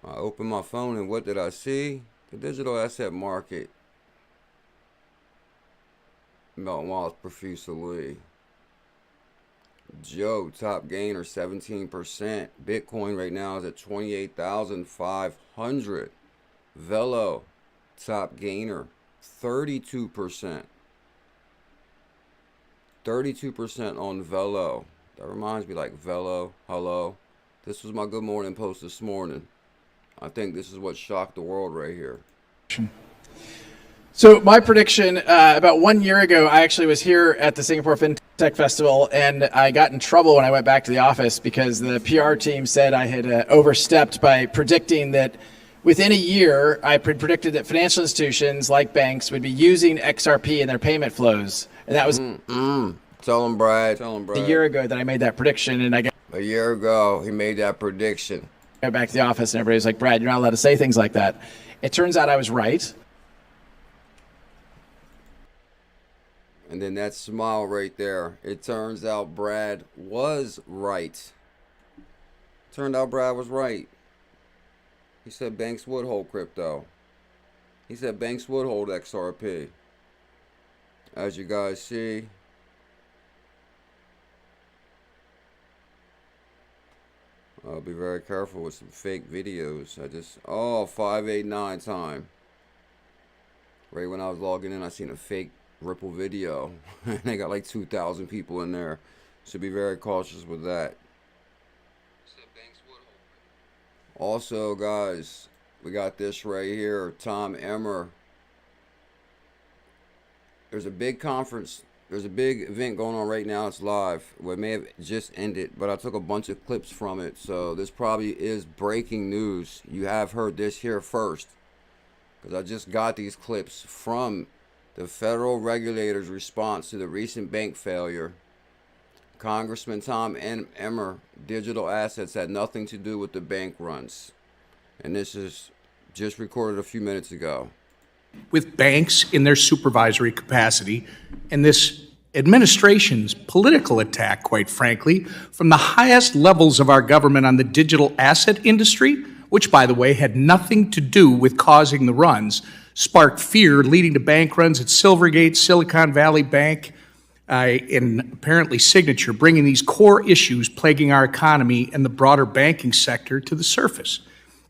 I opened my phone and what did I see? The digital asset market 𝕝𝕚𝕟 profusely. Joe, top gainer, 17%. Bitcoin right now is at 28,500. VELO, top gainer, 32%. 32% on VELO. That reminds me like VELO, hello. This was my good morning post this morning. I think this is what shocked the world right here. So my prediction, about 1 year ago, I actually was here at the Singapore FinTech Festival, and I got in trouble when I went back to the office because the PR team said I had overstepped by predicting that within a year, I predicted that financial institutions like banks would be using XRP in their payment flows. And that was Tell him, Brad. Tell him, Brad. a year ago that I made that prediction, and I got A year ago, he made that prediction. back to the office, and everybody was like, Brad, you're not allowed to say things like that. It turns out I was right. And then that smile right there. It turns out Brad was right. Turned out Brad was right. He said banks would hold crypto. He said banks would hold XRP. As you guys see. I'll be very careful with some fake videos. Oh, 589 time. Right when I was logging in, I seen a fake Ripple video. And they got like 2,000 people in there. So be very cautious with that. Also, guys, we got this right here. 𝕤𝕚𝕝𝕝. There's a big conference. There's a big event going on right now. It's live. Well, it may have just ended, but I took a bunch of clips from it. So this probably is breaking news. You have heard this here first. Because I just got these clips from the federal regulators' response to the recent bank failure. Congressman 𝕤𝕚𝕝𝕝, digital assets had nothing to do with the bank runs. And this is just recorded a few minutes ago. With banks in their supervisory capacity, and this administration's political attack, quite frankly, from the highest levels of our government on the digital asset industry, which, by the way, had nothing to do with causing the runs, sparked fear, leading to bank runs at Silvergate, Silicon Valley Bank, and apparently Signature, bringing these core issues plaguing our economy and the broader banking sector to the surface.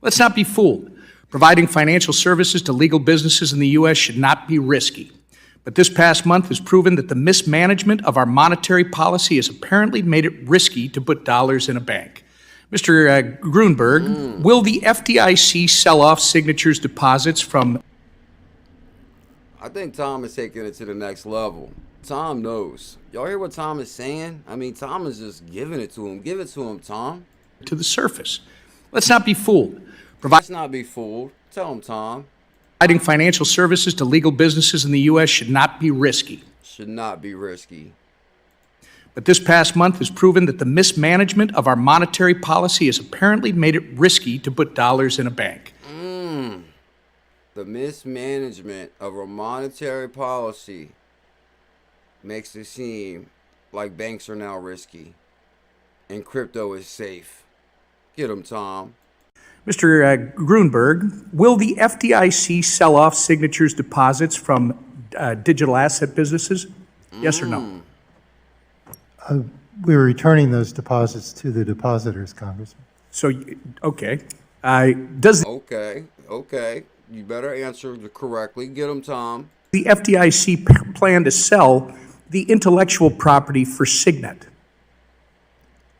Let's not be fooled. Providing financial services to legal businesses in the U.S. should not be risky. But this past month has proven that the mismanagement of our monetary policy has apparently made it risky to put dollars in a bank. Mr. Gruenberg, will the FDIC sell off Signature's deposits from... I think Tom is taking it to the next level. Tom knows. Y'all hear what Tom is saying? I mean, Tom is just giving it to him. Give it to him, Tom. To the surface. Let's not be fooled. Let's not be fooled. Tell him, Tom. Providing financial services to legal businesses in the U.S. should not be risky. Should not be risky. But this past month has proven that the mismanagement of our monetary policy has apparently made it risky to put dollars in a bank. The mismanagement of our monetary policy makes it seem like banks are now risky and crypto is safe. Get him, Tom. Mr. Gruenberg, will the FDIC sell off Signature's deposits from digital asset businesses? Yes or no? We're returning those deposits to the depositors, Congressman. So, okay. Okay. You better answer correctly. Get him, Tom. The FDIC plan to sell the intellectual property for Signet?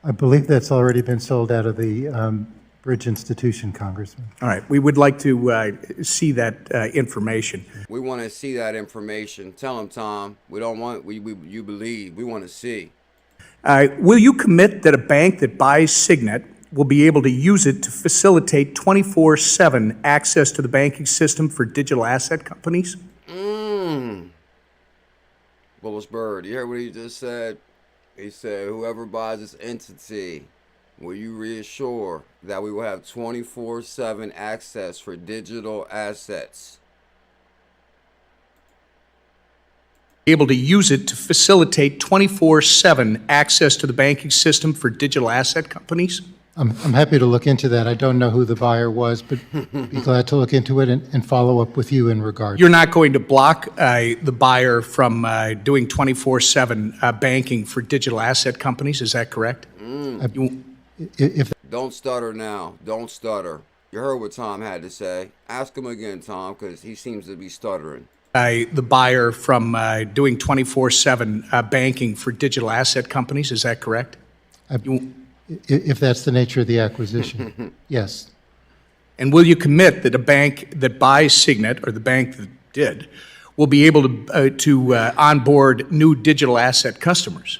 I believe that's already been sold out of the bridge institution, Congressman. All right. We would like to see that information. We want to see that information. Tell him, Tom. We don't want you believe. We want to see. Will you commit that a bank that buys Signet will be able to use it to facilitate 24/7 access to the banking system for digital asset companies? Bullish Bird, you heard what he just said? He said, whoever buys this entity, will you reassure that we will have 24/7 access for digital assets? Able to use it to facilitate 24/7 access to the banking system for digital asset companies? I'm happy to look into that. I don't know who the buyer was, but be glad to look into it and follow up with you in regard. You're not going to block the buyer from doing 24/7 banking for digital asset companies, is that correct? If Don't stutter now. Don't stutter. You heard what Tom had to say. Ask him again, Tom, because he seems to be stuttering. The buyer from doing 24/7 banking for digital asset companies, is that correct? if that's the nature of the acquisition, yes. And will you commit that a bank that buys Signet, or the bank that did, will be able to onboard new digital asset customers?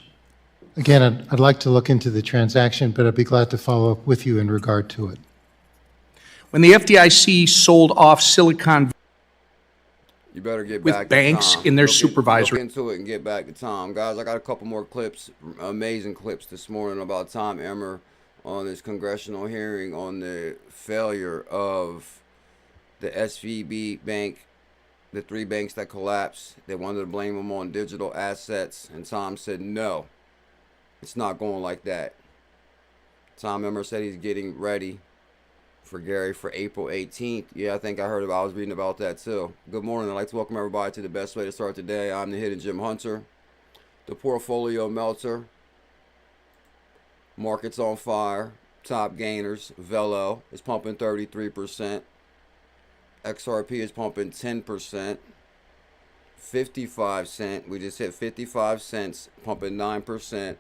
Again, I'd like to look into the transaction, but I'd be glad to follow up with you in regard to it. When the FDIC sold off Silicon You better get with back banks to Tom. in their Look supervisory. into it and get back to Tom. Guys, I got a couple more clips, amazing clips this morning about Tom Emmer on his congressional hearing on the failure of the SVB bank, the three banks that collapsed. They wanted to blame them on digital assets, and Tom said, no, it's not going like that. Tom Emmer said he's getting ready for Gary for April 18th. Yeah, I think I was reading about that too. Good morning. I'd like to welcome everybody to the best way to start the day. I'm the Hidden Jim Hunter, the portfolio melter. Markets on fire. Top gainers. VELO is pumping 33%. XRP is pumping 10%. 55 cent. We just hit 55 cents, pumping 9%.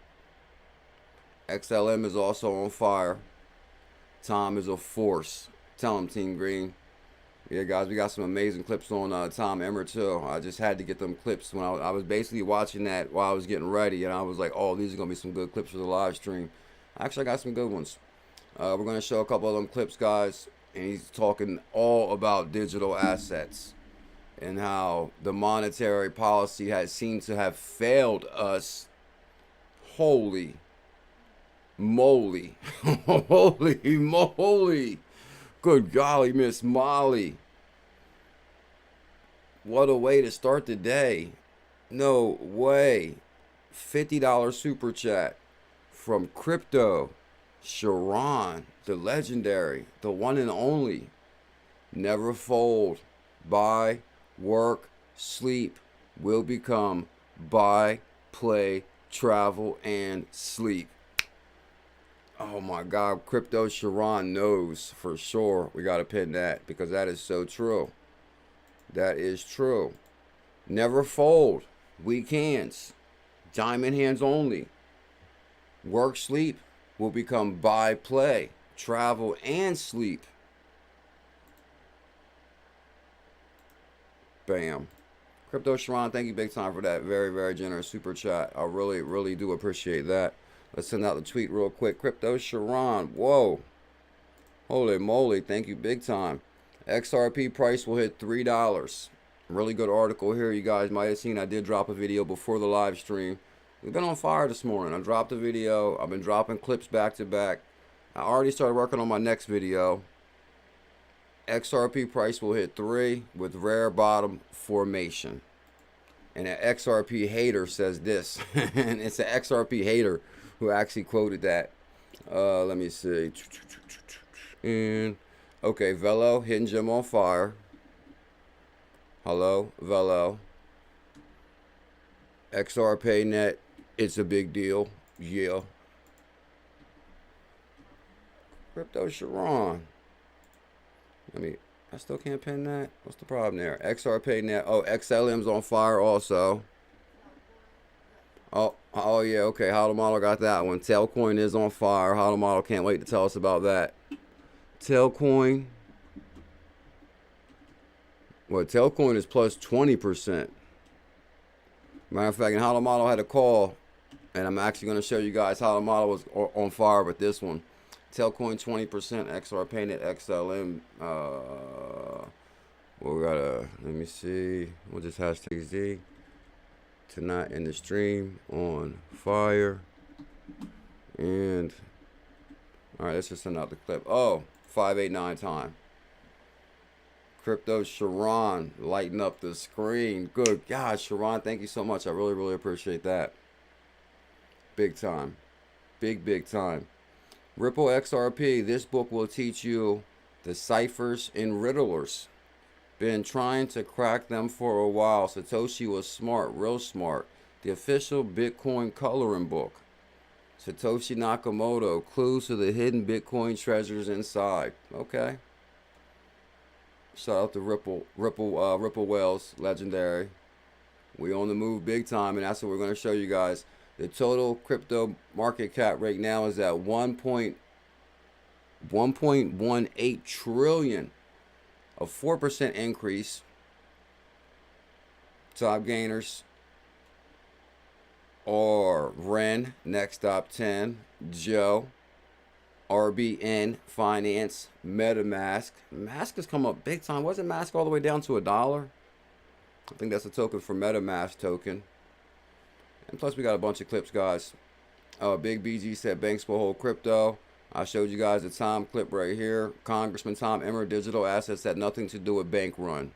XLM is also on fire. Tom is a force. Tell him, Team Green. Yeah, guys, we got some amazing clips on Tom Emmer, too. I just had to get them clips when I was basically watching that while I was getting ready, and I was like, oh, these are going to be some good clips for the live stream. Actually, I got some good ones. We're going to show a couple of them clips, guys, and he's talking all about digital assets and how the monetary policy has seemed to have failed us. Holy moly. Holy moly. Good golly, Miss Molly. What a way to start the day. No way. $50 super chat from Crypto Sharon, the legendary, the one and only. Never fold. Buy, work, sleep will become buy, play, travel, and sleep. Oh my God, Crypto Sharon knows for sure. We got to pin that because that is so true. That is true. Never fold. Weak hands. Diamond hands only. Work, sleep will become buy, play, travel, and sleep. Bam. Crypto Sharon, thank you big time for that very, very generous super chat. I really, really do appreciate that. Let's send out the tweet real quick. Crypto Sharon, whoa. Holy moly, thank you big time. XRP price will hit $3. Really good article here. You guys might have seen I did drop a video before the live stream. We've been on fire this morning. I dropped a video. I've been dropping clips back to back. I already started working on my next video. XRP price will hit 3 with rare bottom formation. And an XRP hater says this. And it's an XRP hater who actually quoted that. Let me see. And okay, VELO, Hidden Gem on fire. Hello, VELO. XRPayNet, it's a big deal. Yeah. Crypto Sharon. I still can't pin that. What's the problem there? XRPayNet. Oh, XLM's on fire also. Oh yeah, okay. How Model got that one. Tailcoin is on fire. How Model can't wait to tell us about that. Tailcoin. Well, Tailcoin is plus 20%. Matter of fact, and How Model had a call, and I'm actually going to show you guys how the model was on fire with this one. Tailcoin 20%, XRPayNet XLM. We gotta, let me see. We'll just hashtag Z. Tonight in the stream on fire. And all right, let's just send out the clip. Oh, 589 time. Crypto Sharon lighting up the screen. Good God, Sharon, thank you so much. I really, really appreciate that. Big time. Big time. Ripple XRP. This book will teach you the ciphers and riddlers. Been trying to crack them for a while. Satoshi was smart, real smart. The official Bitcoin coloring book. Satoshi Nakamoto, clues to the hidden Bitcoin treasures inside. Okay. Shout out to Ripple Whales, legendary. We on the move big time, and that's what we're going to show you guys. The total crypto market cap right now is at 1.18 trillion, a 4% increase. Top gainers are Ren, next top 10, Joe, RBN, Finance, MetaMask. Mask has come up big time. Wasn't Mask all the way down to $1? I think that's a token for MetaMask token. And plus we got a bunch of clips, guys. Big BG said banks will hold crypto. I showed you guys a Tom clip right here. Congressman Tom Emmer, digital assets had nothing to do with bank run.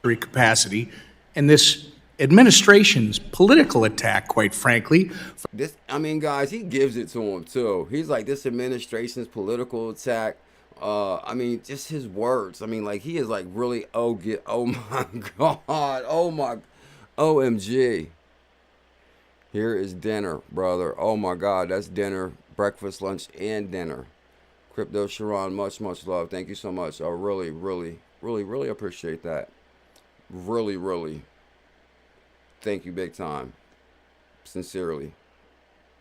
Capacity, and this administration's political attack, quite frankly. This, I mean, guys, he gives it to him too. He's like, this administration's political attack. I mean, just his words. I mean, like, he is like really, oh my God, OMG. Here is dinner, brother. Oh my God, that's dinner, breakfast, lunch, and dinner. Crypto Sharon, much love. Thank you so much. I really appreciate that. Really. Thank you big time. Sincerely.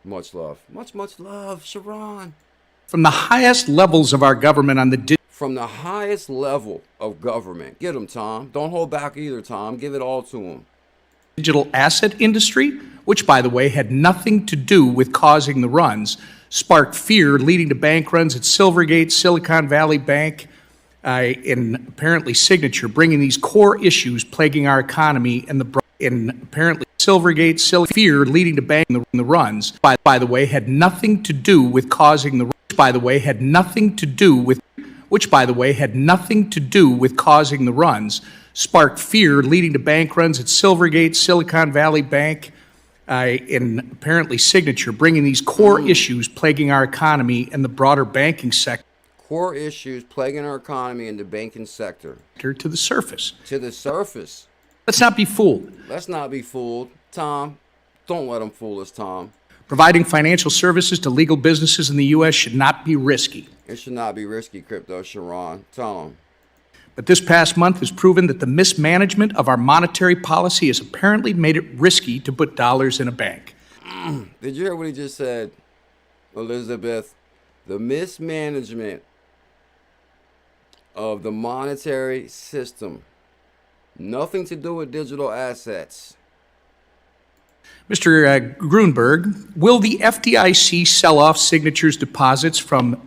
Much love. Much love, Sharon. From the highest levels of our government on the From the highest level of government. Get him, Tom. Don't hold back either, Tom. Give it all to him. digital asset industry, which, by the way, had nothing to do with causing the runs, sparked fear, leading to bank runs at Silvergate, Silicon Valley Bank, and apparently Signature, bringing these core issues plaguing our economy and apparently Silvergate, fear leading to bank the runs, by the way, had nothing to do with causing the runs, by the way, had nothing to do with causing the runs, sparked fear leading to bank runs at Silvergate, Silicon Valley Bank, and apparently Signature, bringing these core issues plaguing our economy and the broader banking sector. Core issues plaguing our economy and the banking sector. To the surface. To the surface. Let's not be fooled. Let's not be fooled. Tom, don't let them fool us, Tom. Providing financial services to legal businesses in the U.S. should not be risky. It should not be risky, Crypto Sharon. Tell them. But this past month has proven that the mismanagement of our monetary policy has apparently made it risky to put dollars in a bank. Did you hear what he just said, Elizabeth? The mismanagement of the monetary system. Nothing to do with digital assets. Mr. Grunberg, will the FDIC sell off Signature's deposits from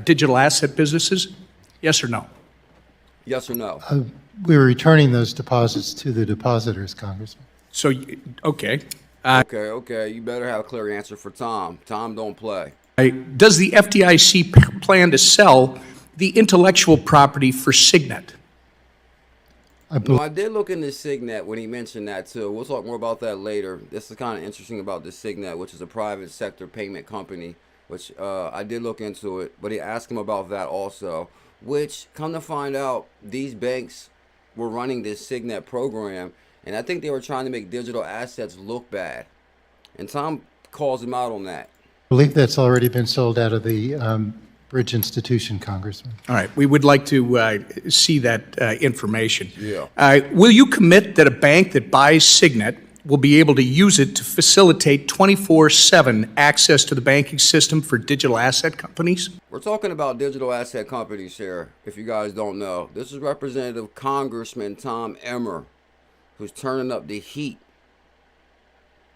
digital asset businesses? Yes or no? Yes or no? We're returning those deposits to the depositors, Congressman. So, okay. Okay. You better have a clear answer for Tom. Tom, don't play. Does the FDIC plan to sell the intellectual property for Signet? I did look into Signet when he mentioned that too. We'll talk more about that later. This is kind of interesting about the Signet, which is a private sector payment company, which I did look into it, but he asked him about that also, which, come to find out, these banks were running this Signet program, and I think they were trying to make digital assets look bad. And Tom calls him out on that. I believe that's already been sold out of the Bridge Institution, Congressman. All right. We would like to see that information. Yeah. Will you commit that a bank that buys Signet will be able to use it to facilitate 24/7 access to the banking system for digital asset companies? We're talking about digital asset companies here, if you guys don't know. This is Representative Congressman Tom Emmer, who's turning up the heat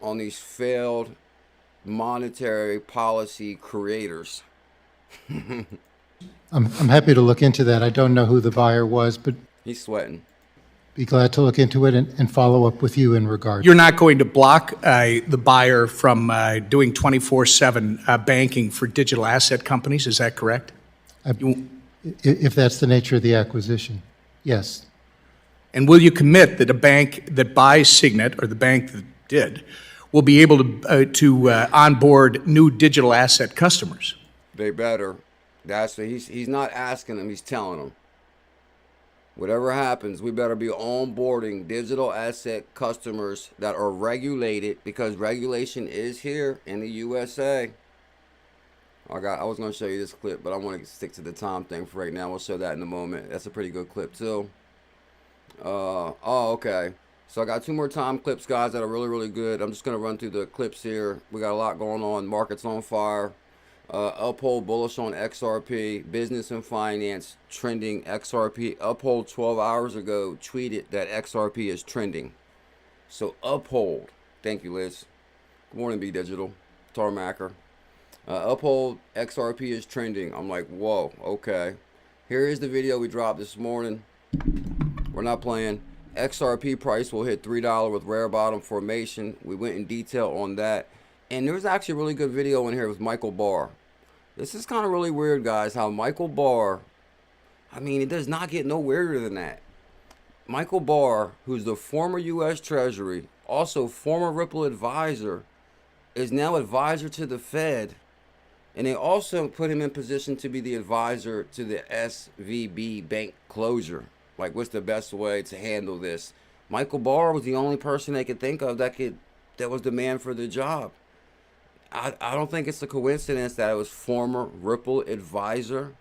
on these failed monetary policy creators. I'm happy to look into that. I don't know who the buyer was, but He's sweating. be glad to look into it and follow up with you in regard. You're not going to block the buyer from doing 24/7 banking for digital asset companies, is that correct? If that's the nature of the acquisition, yes. And will you commit that a bank that buys Signet, or the bank that did, will be able to onboard new digital asset customers? They better. That's what he's not asking them, he's telling them. Whatever happens, we better be onboarding digital asset customers that are regulated, because regulation is here in the USA. I was going to show you this clip, but I want to stick to the time thing for right now. We'll show that in a moment. That's a pretty good clip too. Okay. So I got 2 more time clips, guys, that are really, really good. I'm just going to run through the clips here. We got a lot going on. Market's on fire. Uphold bullish on XRP. Business and finance trending XRP. Uphold 12 hours ago tweeted that XRP is trending. So Uphold. Thank you, Liz. Good morning, bDIGITAL. 𝕤𝕚𝕟𝕜𝕤. Uphold XRP is trending. I'm like, whoa, okay. Here is the video we dropped this morning. We're not playing. XRP price will hit $3 with rare bottom formation. We went in detail on that. And there was actually a really good video in here with Michael Barr. This is kind of really weird, guys, how Michael Barr, I mean, it does not get no weirder than that. Michael Barr, who's the former U.S. Treasury, also former Ripple advisor, is now advisor to the Fed. And they also put him in position to be the advisor to the SVB bank closure. Like, what's the best way to handle this? Michael Barr was the only person they could think of that was the man for the job. I don't think it's a coincidence that it was former Ripple advisor.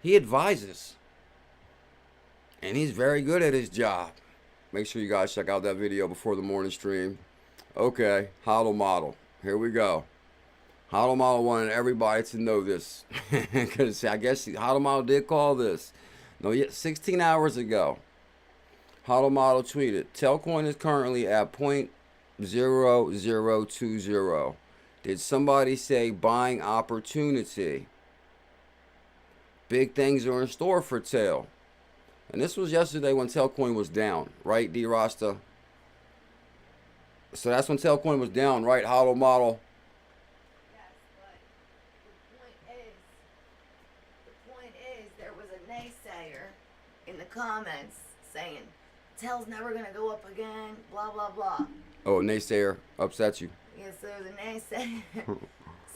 He advises. And he's very good at his job. Make sure you guys check out that video before the morning stream. Okay, HODL model. Here we go. HODL model wanted everybody to know this. Because I guess HODL model did call this. No, 16 hours ago, HODL model tweeted, Telcoin is currently at 0.0020. Did somebody say buying opportunity? Big things are in store for Tel. And this was yesterday when Telcoin was down, right, D Rasta? So that's when Telcoin was down, right, HODL model? Yes, but the point is there was a naysayer in the comments saying Tel's never gonna go up again, blah blah blah. Oh, naysayer upsets you. Yes, there was a naysayer.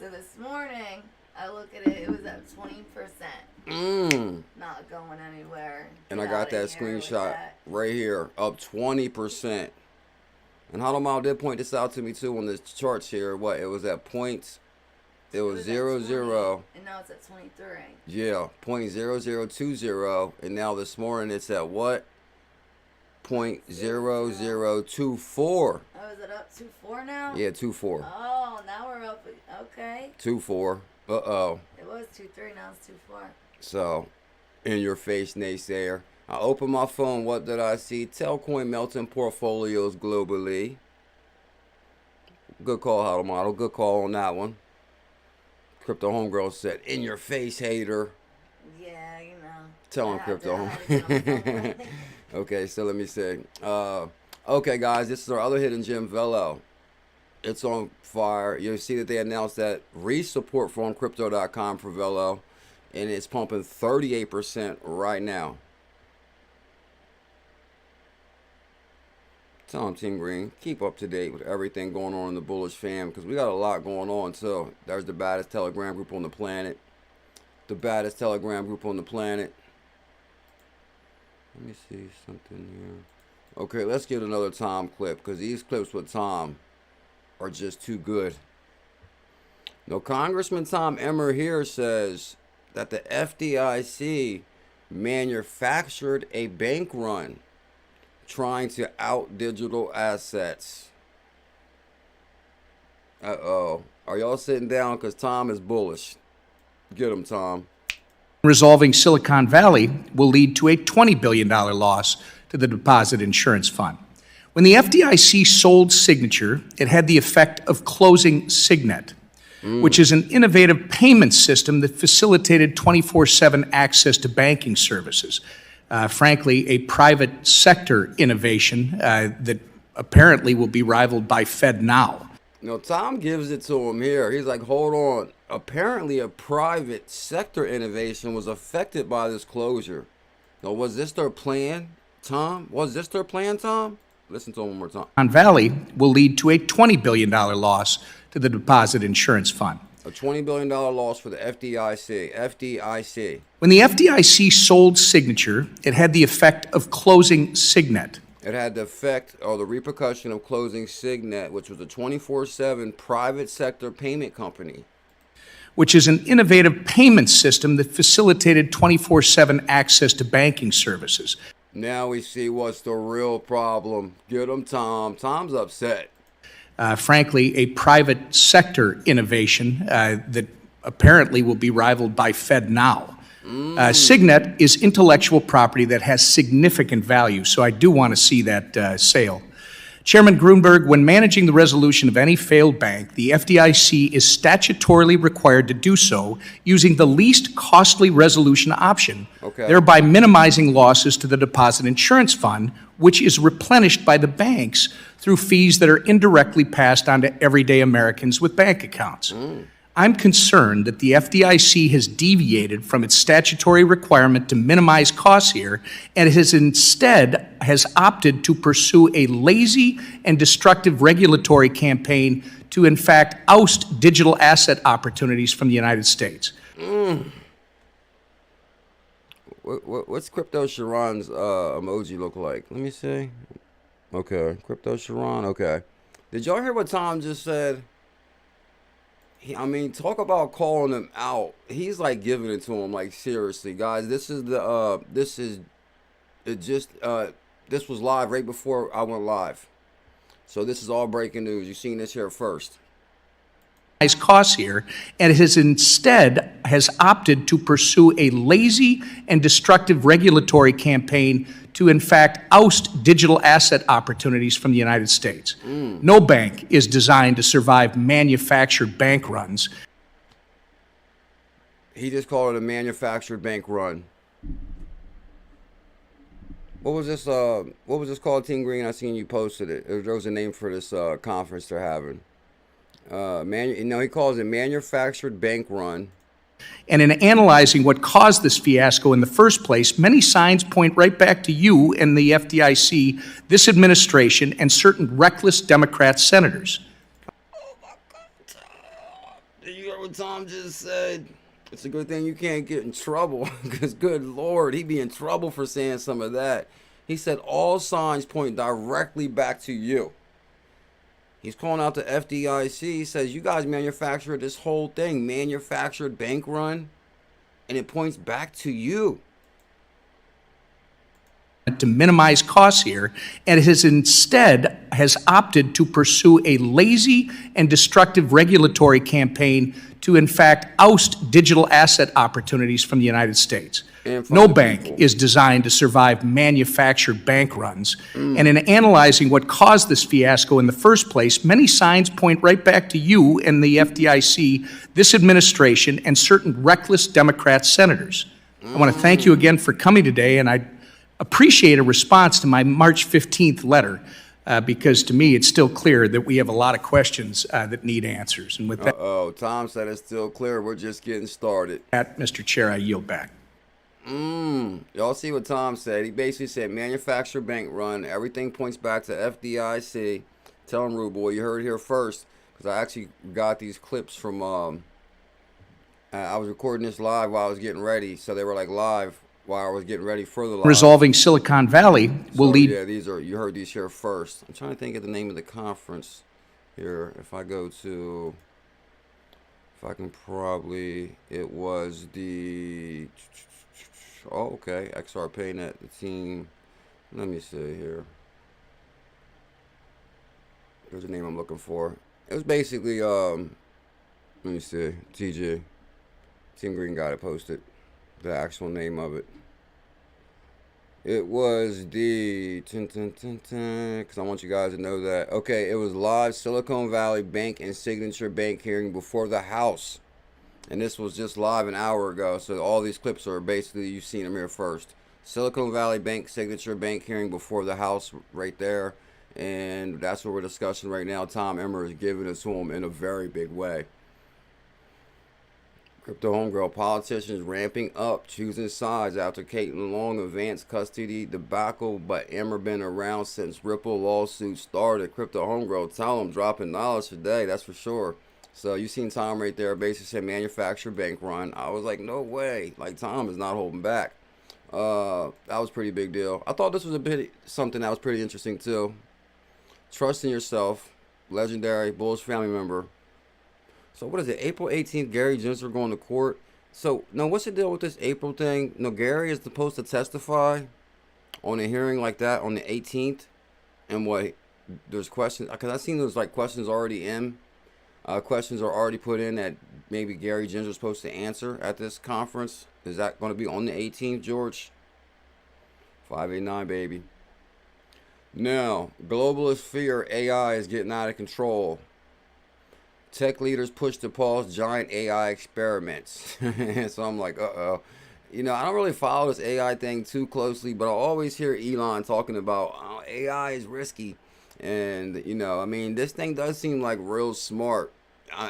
So this morning I look at it, it was at 20%. Not going anywhere. And I got that screenshot right here, up 20%. And HODL model did point this out to me too on the charts here. What, it was at points, it was 00. And now it's at 23. Yeah, 0.0020. And now this morning it's at what? 0.0024. Oh, is it up 2.4 now? Yeah, 2.4. Oh, now we're up. Okay. 2.4. Uh-oh. It was 2.3, now it's 2.4. So, in your face, naysayer. I opened my phone. What did I see? Telcoin melting portfolios globally. Good call, HODL model. Good call on that one. Crypto Homegirl said, in your face, hater. Yeah, you know. Tell him, Crypto Home. Okay, so let me see. Okay, guys, this is our other hidden gem, VELO. It's on fire. You'll see that they announced that re-support for OnCrypto.com for VELO. And it's pumping 38% right now. Tell him, Team Green, keep up to date with everything going on in the bullish fam, because we got a lot going on. So there's the baddest Telegram group on the planet. The baddest Telegram group on the planet. Let me see something here. Okay, let's get another Tom clip, because these clips with Tom are just too good. Now, Congressman Tom Emmer here says that the FDIC manufactured a bank run trying to out digital assets. Uh-oh. Are y'all sitting down? Because Tom is bullish. Get him, Tom. Resolving Silicon Valley will lead to a $20 billion loss to the Deposit Insurance Fund. When the FDIC sold Signature, it had the effect of closing Signet, which is an innovative payment system that facilitated 24/7 access to banking services. Frankly, a private sector innovation that apparently will be rivaled by FedNow. No, Tom gives it to him here. He's like, hold on. Apparently, a private sector innovation was affected by this closure. Now, was this their plan, Tom? Was this their plan, Tom? Listen to him one more time. Silicon Valley will lead to a $20 billion loss to the Deposit Insurance Fund. A $20 billion loss for the FDIC. FDIC. When the FDIC sold Signature, it had the effect of closing Signet. It had the effect or the repercussion of closing Signet, which was a 24/7 private sector payment company. Which is an innovative payment system that facilitated 24/7 access to banking services. Now we see what's the real problem. Get him, Tom. Tom's upset. Frankly, a private sector innovation that apparently will be rivaled by FedNow. Signet is intellectual property that has significant value, so I do want to see that sale. Chairman Gruenberg, when managing the resolution of any failed bank, the FDIC is statutorily required to do so using the least costly resolution option, thereby minimizing losses to the deposit insurance fund, which is replenished by the banks through fees that are indirectly passed on to everyday Americans with bank accounts. I'm concerned that the FDIC has deviated from its statutory requirement to minimize costs here, and it has instead opted to pursue a lazy and destructive regulatory campaign to, in fact, oust digital asset opportunities from the United States. What's Crypto Sharon's emoji look like? Let me see. Okay, Crypto Sharon. Okay. Did y'all hear what Tom just said? I mean, talk about calling him out. He's like giving it to him. Like, seriously, guys, this was live right before I went live. So this is all breaking news. You've seen this here first. Costs here, and it has instead opted to pursue a lazy and destructive regulatory campaign to, in fact, oust digital asset opportunities from the United States. No bank is designed to survive manufactured bank runs. He just called it a manufactured bank run. What was this? What was this called, Team Green? I seen you posted it. There was a name for this conference they're having. He calls it manufactured bank run. And in analyzing what caused this fiasco in the first place, many signs point right back to you and the FDIC, this administration, and certain reckless Democrat senators. Oh my God, Tom. Did you hear what Tom just said? It's a good thing you can't get in trouble, because good Lord, he'd be in trouble for saying some of that. He said all signs point directly back to you. He's calling out the FDIC. He says, you guys manufactured this whole thing, manufactured bank run, and it points back to you. To minimize costs here, and it has instead opted to pursue a lazy and destructive regulatory campaign to, in fact, oust digital asset opportunities from the United States. No bank is designed to survive manufactured bank runs. And in analyzing what caused this fiasco in the first place, many signs point right back to you and the FDIC, this administration, and certain reckless Democrat senators. I want to thank you again for coming today, and I appreciate a response to my March 15th letter, because to me it's still clear that we have a lot of questions that need answers. And with that, Tom said it's still clear. We're just getting started. Mr. Chair, I yield back. Y'all see what Tom said. He basically said manufactured bank run. Everything points back to FDIC. Tell him, Rude Boy, you heard it here first, because I actually got these clips from, I was recording this live while I was getting ready, so they were like live while I was getting ready for the live. Resolving Silicon Valley will lead. Yeah, you heard these here first. I'm trying to think of the name of the conference here. If I can probably, it was the, XRPayNet, the team. Let me see here. There's the name I'm looking for. It was basically, let me see, TG. Team Green got it posted. The actual name of it. It was the, because I want you guys to know that. Okay, it was live Silicon Valley Bank and Signature Bank hearing before the House. And this was just live an hour ago. So all these clips are basically, you've seen them here first. Silicon Valley Bank, Signature Bank hearing before the House right there. And that's what we're discussing right now. Tom Emmer is giving it to him in a very big way. Crypto homegirl, politicians ramping up, choosing sides after Caitlin Long advanced custody debacle, but Emmer been around since Ripple lawsuit started. Crypto homegirl, tell them, dropping knowledge today, that's for sure. So you seen Tom right there basically said manufacturer bank run. I was like, no way. Like, Tom is not holding back. That was a pretty big deal. I thought this was a bit something that was pretty interesting too. Trust in yourself. Legendary Bulls family member. So what is it? April 18th, Gary Gensler going to court. So, no, what's the deal with this April thing? No, Gary is supposed to testify on a hearing like that on the 18th. And what, there's questions, because I've seen those like questions already in. Questions are already put in that maybe Gary Gensler is supposed to answer at this conference. Is that going to be on the 18th, George? 589, baby. Now, globalists fear AI is getting out of control. Tech leaders push to pause giant AI experiments. So I'm like, uh-oh. You know, I don't really follow this AI thing too closely, but I always hear Elon talking about, oh, AI is risky. And, you know, I mean, this thing does seem like real smart.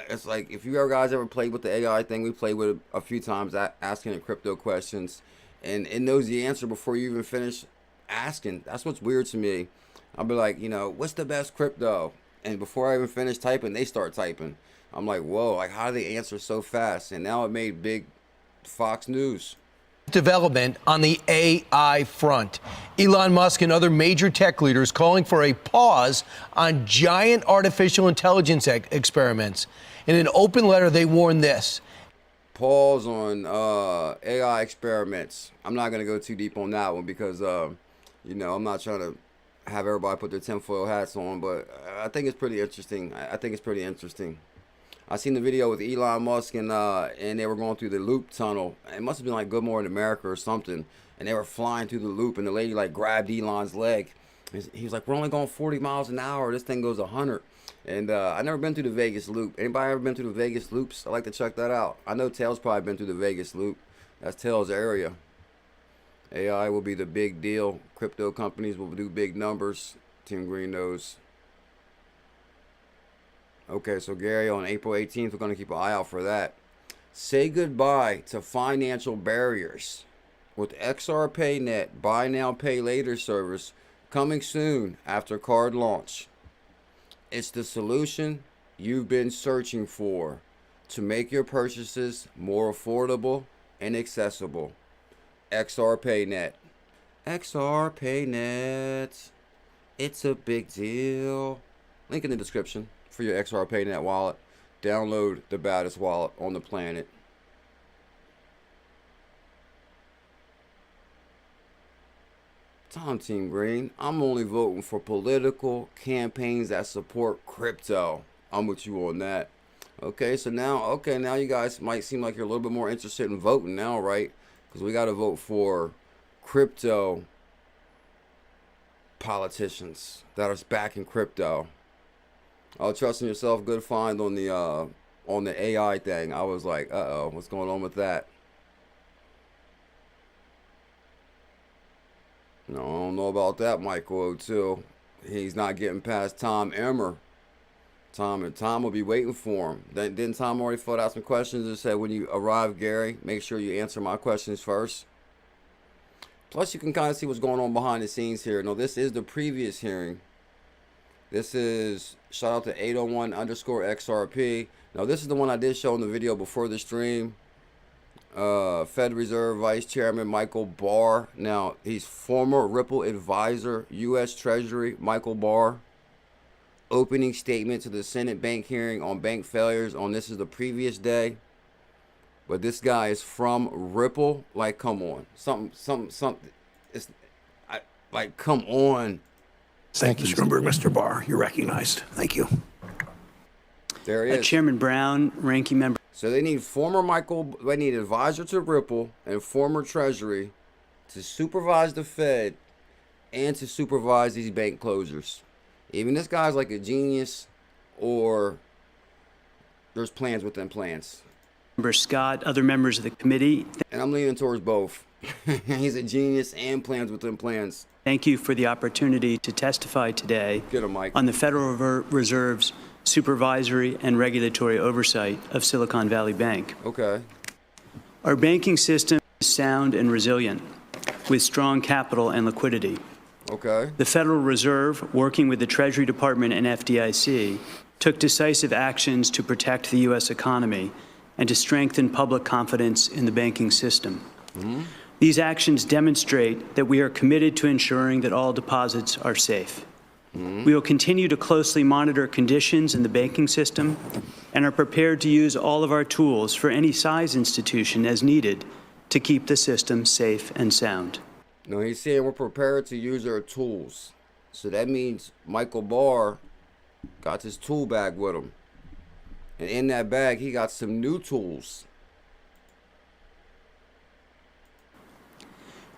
It's like, if you guys ever played with the AI thing, we played with it a few times, asking it crypto questions. And it knows the answer before you even finish asking. That's what's weird to me. I'll be like, you know, what's the best crypto? And before I even finish typing, they start typing. I'm like, whoa, like, how do they answer so fast? And now it made big Fox News. Development on the AI front. Elon Musk and other major tech leaders calling for a pause on giant artificial intelligence experiments. In an open letter, they warned this. Pause on AI experiments. I'm not going to go too deep on that one because, you know, I'm not trying to have everybody put their tinfoil hats on, but I think it's pretty interesting. I think it's pretty interesting. I seen the video with Elon Musk and they were going through the loop tunnel. It must have been like Good Morning America or something. And they were flying through the loop and the lady like grabbed Elon's leg. He was like, we're only going 40 miles an hour. This thing goes 100. And I've never been through the Vegas loop. Anybody ever been through the Vegas loops? I'd like to check that out. I know Tail's probably been through the Vegas loop. That's Tail's area. AI will be the big deal. Crypto companies will do big numbers. Tim Green knows. Okay, so Gary, on April 18th, we're going to keep an eye out for that. Say goodbye to financial barriers with XRPayNet Buy Now Pay Later service coming soon after card launch. It's the solution you've been searching for to make your purchases more affordable and accessible. XRPayNet. XRPayNet. It's a big deal. Link in the description for your XRPayNet wallet. Download the baddest wallet on the planet. Tom Team Green, I'm only voting for political campaigns that support crypto. I'm with you on that. Okay, so now you guys might seem like you're a little bit more interested in voting now, right? Because we got to vote for crypto politicians that are backing crypto. Trust in yourself, good find on the AI thing. I was like, uh-oh, what's going on with that? No, I don't know about that, Michael O2. He's not getting past Tom Emmer. Tom will be waiting for him. Didn't Tom already fill out some questions and said, when you arrive, Gary, make sure you answer my questions first? Plus, you can kind of see what's going on behind the scenes here. No, this is the previous hearing. This is, shout out to 801_XRP. Now, this is the one I did show in the video before the stream. Fed Reserve Vice Chairman Michael Barr. Now, he's former Ripple advisor, U.S. Treasury, Michael Barr. Opening statement to the Senate bank hearing on bank failures on this is the previous day. But this guy is from Ripple. Like, come on. Something. It's, like, come on. Thank you, Mr. Barr. You're recognized. Thank you. There he is. Chairman Brown, ranking member. So they need they need advisor to Ripple and former Treasury to supervise the Fed and to supervise these bank closures. Even this guy's like a genius, or there's plans within plans. Member Scott, other members of the committee. And I'm leaning towards both. He's a genius and plans within plans. Thank you for the opportunity to testify today Get him, Mike. on the Federal Reserve's supervisory and regulatory oversight of Silicon Valley Bank. Okay. Our banking system is sound and resilient, with strong capital and liquidity. Okay. The Federal Reserve, working with the Treasury Department and FDIC, took decisive actions to protect the U.S. economy and to strengthen public confidence in the banking system. These actions demonstrate that we are committed to ensuring that all deposits are safe. We will continue to closely monitor conditions in the banking system and are prepared to use all of our tools for any size institution as needed to keep the system safe and sound. No, he's saying we're prepared to use our tools. So that means Michael Barr got his tool bag with him. And in that bag, he got some new tools.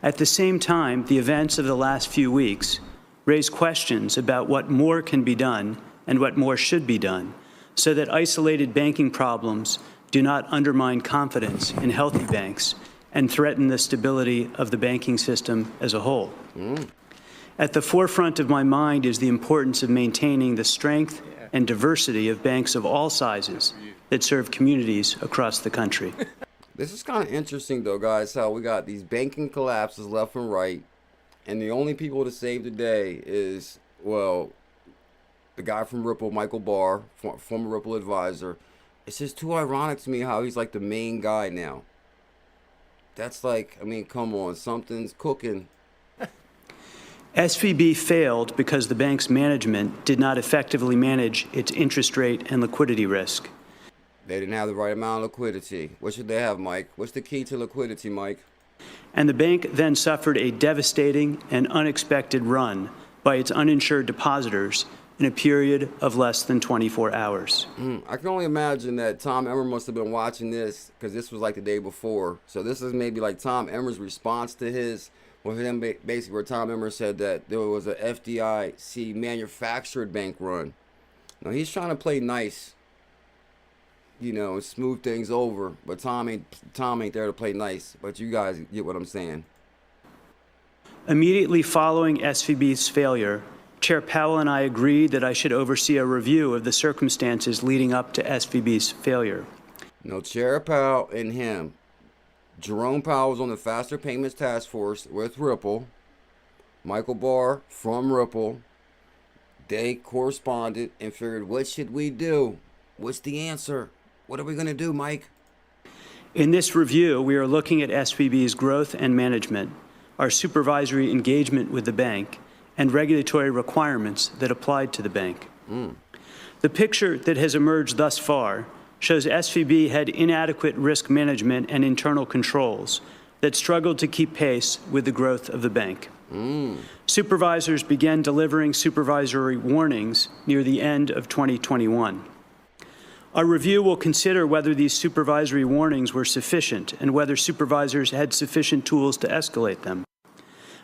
At the same time, the events of the last few weeks raise questions about what more can be done and what more should be done so that isolated banking problems do not undermine confidence in healthy banks and threaten the stability of the banking system as a whole. At the forefront of my mind is the importance of maintaining the strength and diversity of banks of all sizes that serve communities across the country. This is kind of interesting, though, guys, how we got these banking collapses left and right, and the only people to save the day is, well, the guy from Ripple, Michael Barr, former Ripple advisor. It's just too ironic to me how he's like the main guy now. That's like, I mean, come on, something's cooking. SVB failed because the bank's management did not effectively manage its interest rate and liquidity risk. They didn't have the right amount of liquidity. What should they have, Mike? What's the key to liquidity, Mike? And the bank then suffered a devastating and unexpected run by its uninsured depositors in a period of less than 24 hours. I can only imagine that Tom Emmer must have been watching this because this was like the day before. So this is maybe like Tom Emmer's response to his, well, him basically where Tom Emmer said that there was a FDIC manufactured bank run. Now he's trying to play nice, you know, and smooth things over, but Tom ain't there to play nice. But you guys get what I'm saying. Immediately following SVB's failure, Chair Powell and I agreed that I should oversee a review of the circumstances leading up to SVB's failure. No, Chair Powell and him. Jerome Powell was on the Faster Payments Task Force with Ripple. Michael Barr from Ripple. They corresponded and figured, what should we do? What's the answer? What are we going to do, Mike? In this review, we are looking at SVB's growth and management, our supervisory engagement with the bank, and regulatory requirements that applied to the bank. The picture that has emerged thus far shows SVB had inadequate risk management and internal controls that struggled to keep pace with the growth of the bank. Supervisors began delivering supervisory warnings near the end of 2021. Our review will consider whether these supervisory warnings were sufficient and whether supervisors had sufficient tools to escalate them.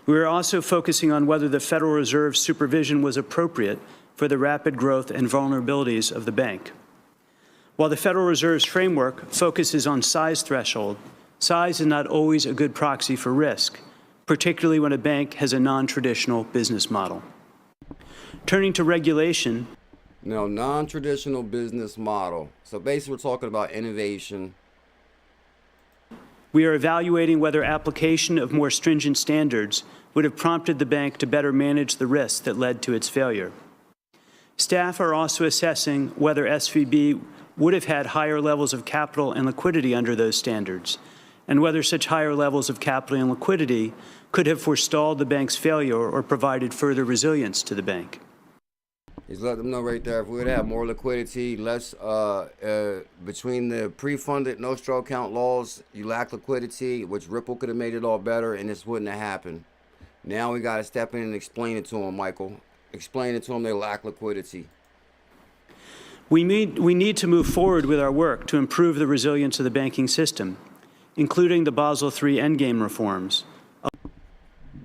We are also focusing on whether the Federal Reserve's supervision was appropriate for the rapid growth and vulnerabilities of the bank. While the Federal Reserve's framework focuses on size threshold, size is not always a good proxy for risk, particularly when a bank has a non-traditional business model. Turning to regulation. No, non-traditional business model. So basically we're talking about innovation. We are evaluating whether application of more stringent standards would have prompted the bank to better manage the risks that led to its failure. Staff are also assessing whether SVB would have had higher levels of capital and liquidity under those standards, and whether such higher levels of capital and liquidity could have forestalled the bank's failure or provided further resilience to the bank. He's let them know right there, if we would have more liquidity, less, between the pre-funded no-straw account laws, you lack liquidity, which Ripple could have made it all better, and this wouldn't have happened. Now we got to step in and explain it to them, Michael. Explain it to them they lack liquidity. We need to move forward with our work to improve the resilience of the banking system, including the Basel III endgame reforms.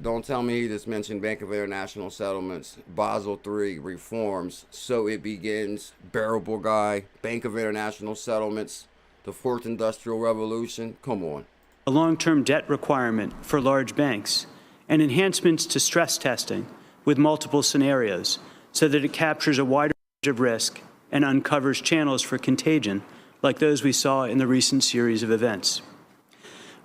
Don't tell me he just mentioned Bank of International Settlements, Basel III reforms, so it begins, bearable guy, Bank of International Settlements, the Fourth Industrial Revolution. Come on. A long-term debt requirement for large banks, and enhancements to stress testing with multiple scenarios so that it captures a wider range of risk and uncovers channels for contagion like those we saw in the recent series of events.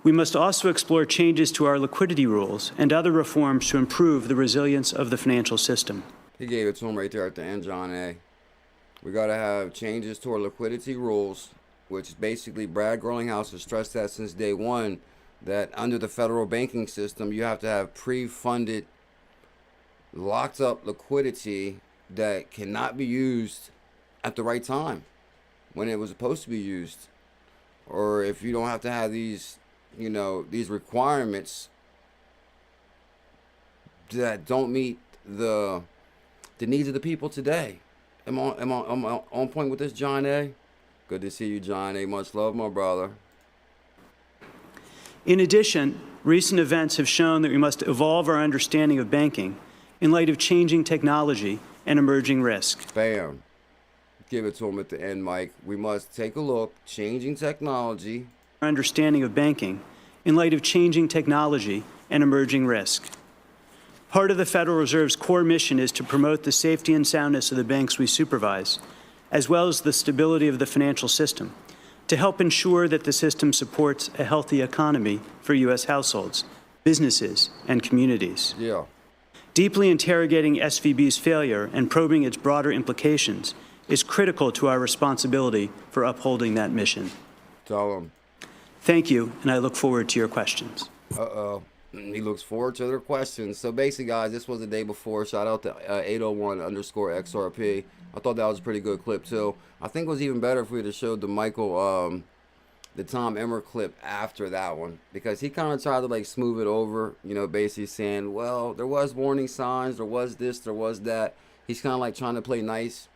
We must also explore changes to our liquidity rules and other reforms to improve the resilience of the financial system. He gave it to him right there at the end, John A. We got to have changes to our liquidity rules, which is basically Brad Garlinghouse has stressed that since day one, that under the federal banking system, you have to have pre-funded, locked up liquidity that cannot be used at the right time when it was supposed to be used. Or if you don't have to have these, you know, these requirements that don't meet the needs of the people today. Am I on point with this, John A? Good to see you, John A. Much love, my brother. In addition, recent events have shown that we must evolve our understanding of banking in light of changing technology and emerging risk. Bam. Give it to him at the end, Mike. We must take a look. Changing technology. Our understanding of banking in light of changing technology and emerging risk. Part of the Federal Reserve's core mission is to promote the safety and soundness of the banks we supervise, as well as the stability of the financial system, to help ensure that the system supports a healthy economy for U.S. households, businesses, and communities. Yeah. Deeply interrogating SVB's failure and probing its broader implications is critical to our responsibility for upholding that mission. Tell him. Thank you, and I look forward to your questions. Uh-oh. He looks forward to their questions. So basically, guys, this was the day before. Shout out to 801_XRP. I thought that was a pretty good clip, too. I think it was even better if we had showed the the Tom Emmer clip after that one, because he kind of tried to like smooth it over, you know, basically saying, well, there was warning signs, there was this, there was that. He's kind of like trying to play nice.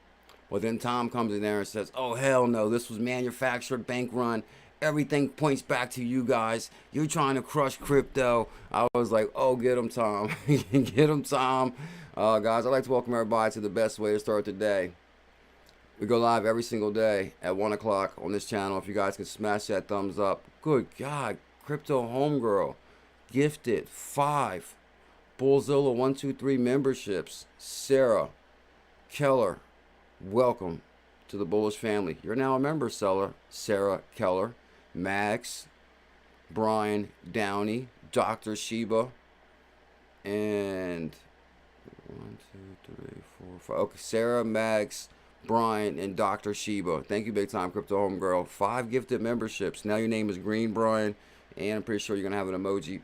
Well, then Tom comes in there and says, oh, hell no, this was manufactured, bank run. Everything points back to you guys. You're trying to crush crypto. I was like, oh, get him, Tom. Get him, Tom. Guys, I'd like to welcome everybody to the best way to start the day. We go live every single day at 1 o'clock on this channel. If you guys can smash that thumbs up. Good God. Crypto Homegirl gifted 5 BuLLZiLLa123 memberships. Sarah Keller, welcome to the Bullish family. You're now a member, seller. Sarah Keller, Max, Brian Downey, Dr. Sheba, and 1, 2, 3, 4, 5. Okay, Sarah, Max, Brian, and Dr. Sheba. Thank you, big time, Crypto Homegirl. 5 gifted memberships. Now your name is Green Brian, and I'm pretty sure you're gonna have an emoji.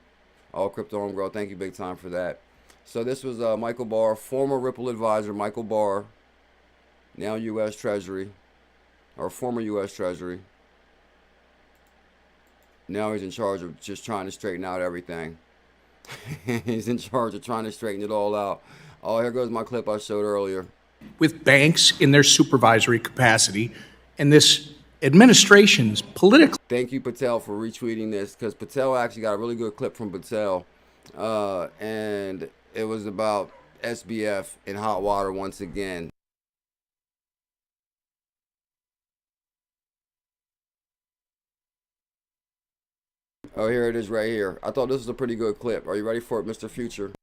All Crypto Homegirl. Thank you, big time, for that. So this was Michael Barr, former Ripple advisor, Michael Barr, now U.S. Treasury, or former U.S. Treasury. Now he's in charge of just trying to straighten out everything. He's in charge of trying to straighten it all out. Oh, here goes my clip I showed earlier. With banks in their supervisory capacity and this administration's political. Thank you, Patel, for retweeting this, because Patel actually got a really good clip from Patel. And it was about SBF in hot water once again. Oh, here it is right here. I thought this was a pretty good clip. Are you ready for it, Mr. Future?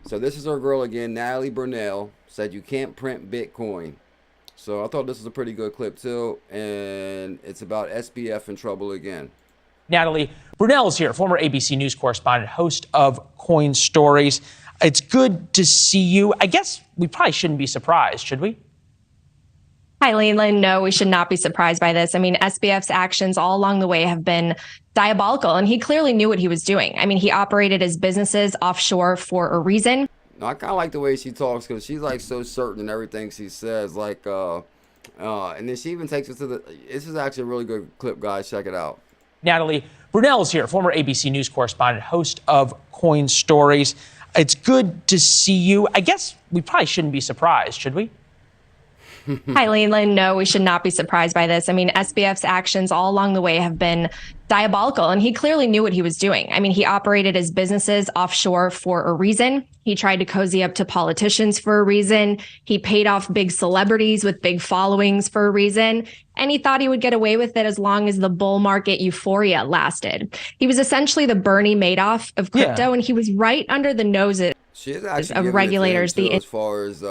So this is our girl again, Natalie Burnell, said you can't print Bitcoin. So I thought this was a pretty good clip too, and it's about SBF in trouble again. Natalie Brunell is here, former ABC News correspondent, host of Coin Stories. It's good to see you. I guess we probably shouldn't be surprised, should we? Hi, Leland. No, we should not be surprised by this. I mean, SBF's actions all along the way have been diabolical, and he clearly knew what he was doing. I mean, he operated his businesses offshore for a reason. No, I kind of like the way she talks, because she's like so certain in everything she says. Like, and then she even takes us to the. This is actually a really good clip, guys. Check it out. Natalie Brunell is here, former ABC News correspondent, host of Coin Stories. It's good to see you. I guess we probably shouldn't be surprised, should we? Hi, Leland. No, we should not be surprised by this. I mean, SBF's actions all along the way have been diabolical, and he clearly knew what he was doing. I mean, he operated his businesses offshore for a reason. He tried to cozy up to politicians for a reason. He paid off big celebrities with big followings for a reason. And he thought he would get away with it as long as the bull market euphoria lasted. He was essentially the Bernie Madoff of crypto, and he was right under the noses of regulators. As far as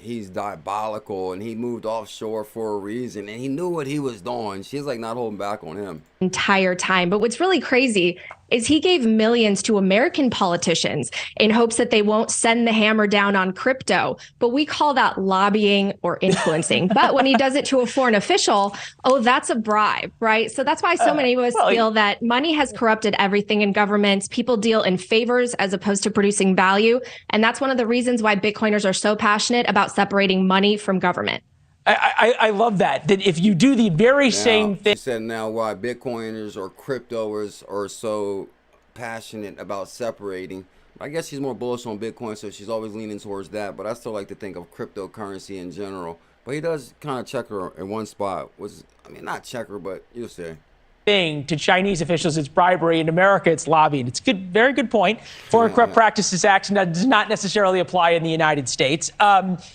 he's diabolical and he moved offshore for a reason and he knew what he was doing. She's like not holding back on him. entire time. But what's really crazy is he gave millions to American politicians in hopes that they won't send the hammer down on crypto. But we call that lobbying or influencing. But when he does it to a foreign official, oh, that's a bribe, right? So that's why so many of us feel that money has corrupted everything in governments. People deal in favors as opposed to producing value. And that's one of the reasons why Bitcoiners are so passionate about separating money from government. I love that if you do the very same thing. She said now why Bitcoiners or cryptoers are so passionate about separating. I guess she's more bullish on Bitcoin, so she's always leaning towards that. But I still like to think of cryptocurrency in general. But he does kind of check her in one spot. I mean, not check her, but you'll see. Thing to Chinese officials, it's bribery. In America, it's lobbying. It's good, very good point. Foreign Corrupt Practices Act does not necessarily apply in the United States.